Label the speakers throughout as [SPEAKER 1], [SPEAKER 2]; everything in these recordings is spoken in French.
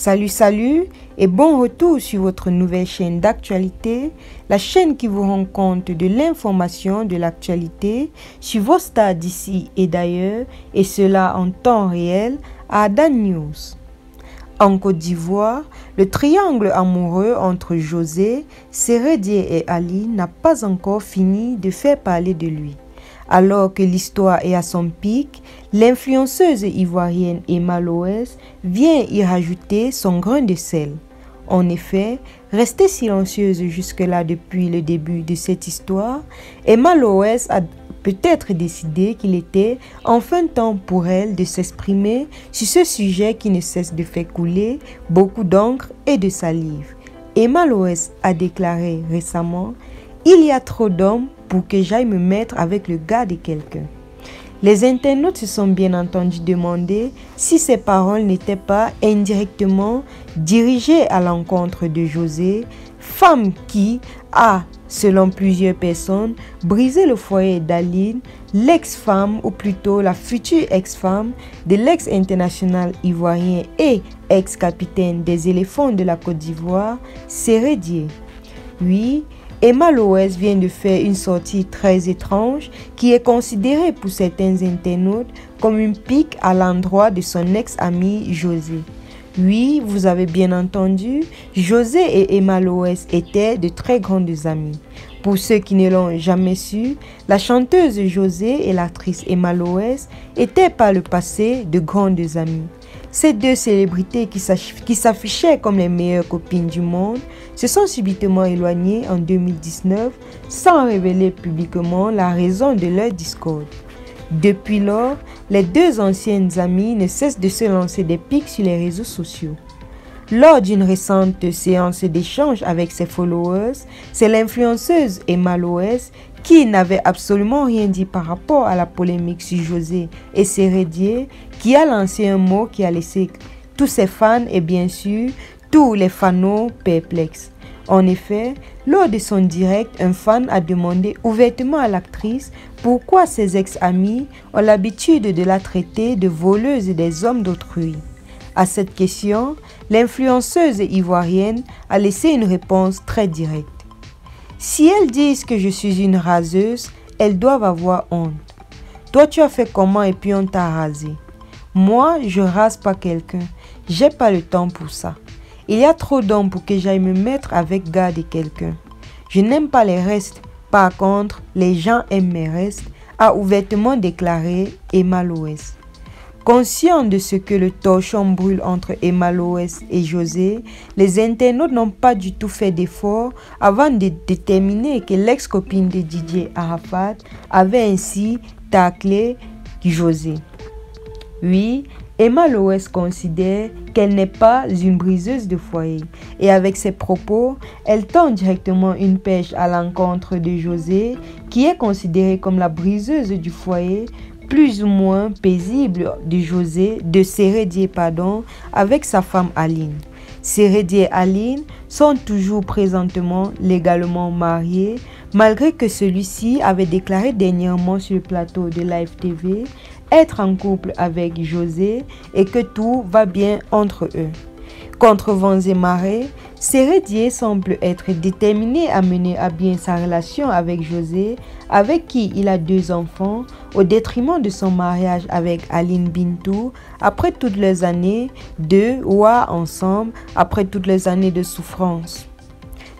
[SPEAKER 1] Salut et bon retour sur votre nouvelle chaîne d'actualité, la chaîne qui vous rend compte de l'information de l'actualité sur vos stars d'ici et d'ailleurs, et cela en temps réel à Adan News. En Côte d'Ivoire, le triangle amoureux entre José, Sérédié et Ali n'a pas encore fini de faire parler de lui. Alors que l'histoire est à son pic, l'influenceuse ivoirienne Emma Loès vient y rajouter son grain de sel. En effet, restée silencieuse jusque-là depuis le début de cette histoire, Emma Loès a peut-être décidé qu'il était enfin temps pour elle de s'exprimer sur ce sujet qui ne cesse de faire couler beaucoup d'encre et de salive. Emma Loès a déclaré récemment « Il y a trop d'hommes pour que j'aille me mettre avec le gars de quelqu'un ». Les internautes se sont bien entendu demandé si ces paroles n'étaient pas indirectement dirigées à l'encontre de José, femme qui a, selon plusieurs personnes, brisé le foyer d'Aline, l'ex-femme ou plutôt la future ex-femme de l'ex-international ivoirien et ex-capitaine des éléphants de la Côte d'Ivoire, Sérédié. Oui, Emma Loès vient de faire une sortie très étrange qui est considérée pour certains internautes comme une pique à l'endroit de son ex-ami José. Oui, vous avez bien entendu, José et Emma Loès étaient de très grandes amies. Pour ceux qui ne l'ont jamais su, la chanteuse José et l'actrice Emma Loès étaient par le passé de grandes amies. Ces deux célébrités qui s'affichaient comme les meilleures copines du monde se sont subitement éloignées en 2019 sans révéler publiquement la raison de leur discorde. Depuis lors, les deux anciennes amies ne cessent de se lancer des pics sur les réseaux sociaux. Lors d'une récente séance d'échange avec ses followers, c'est l'influenceuse Emma Loès qui n'avait absolument rien dit par rapport à la polémique sur José et Sérédié, qui a lancé un mot qui a laissé tous ses fans et bien sûr tous les fanos perplexes. En effet, lors de son direct, un fan a demandé ouvertement à l'actrice pourquoi ses ex-amis ont l'habitude de la traiter de voleuse des hommes d'autrui. À cette question, l'influenceuse ivoirienne a laissé une réponse très directe. Si elles disent que je suis une raseuse, elles doivent avoir honte. Toi, tu as fait comment et puis on t'a rasé. Moi, je rase pas quelqu'un. J'ai pas le temps pour ça. Il y a trop d'hommes pour que j'aille me mettre avec gars de quelqu'un. Je n'aime pas les restes. Par contre, les gens aiment mes restes, a ouvertement déclaré Emma Loès. Conscient de ce que le torchon brûle entre Emma Loès et José, les internautes n'ont pas du tout fait d'efforts avant de déterminer que l'ex-copine de Didier Arafat avait ainsi taclé José. Oui, Emma Loès considère qu'elle n'est pas une briseuse de foyer et avec ses propos, elle tend directement une pêche à l'encontre de José qui est considérée comme la briseuse du foyer plus ou moins paisible de Sérédié avec sa femme Aline. Sérédié et Aline sont toujours présentement légalement mariés, malgré que celui-ci avait déclaré dernièrement sur le plateau de Live TV être en couple avec José et que tout va bien entre eux. Contre vents et marées, Sérédié semble être déterminé à mener à bien sa relation avec José, avec qui il a 2 enfants, au détriment de son mariage avec Aline Bintou, après toutes les années de ouah ensemble, après toutes les années de souffrance.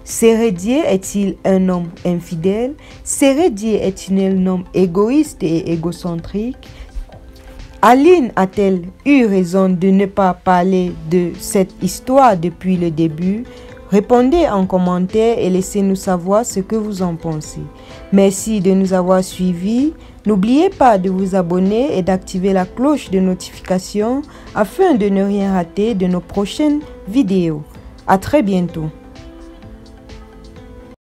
[SPEAKER 1] Sérédié est-il un homme infidèle? Sérédié est-il un homme égoïste et égocentrique? Aline a-t-elle eu raison de ne pas parler de cette histoire depuis le début? Répondez en commentaire et laissez-nous savoir ce que vous en pensez. Merci de nous avoir suivis. N'oubliez pas de vous abonner et d'activer la cloche de notification afin de ne rien rater de nos prochaines vidéos. À très bientôt.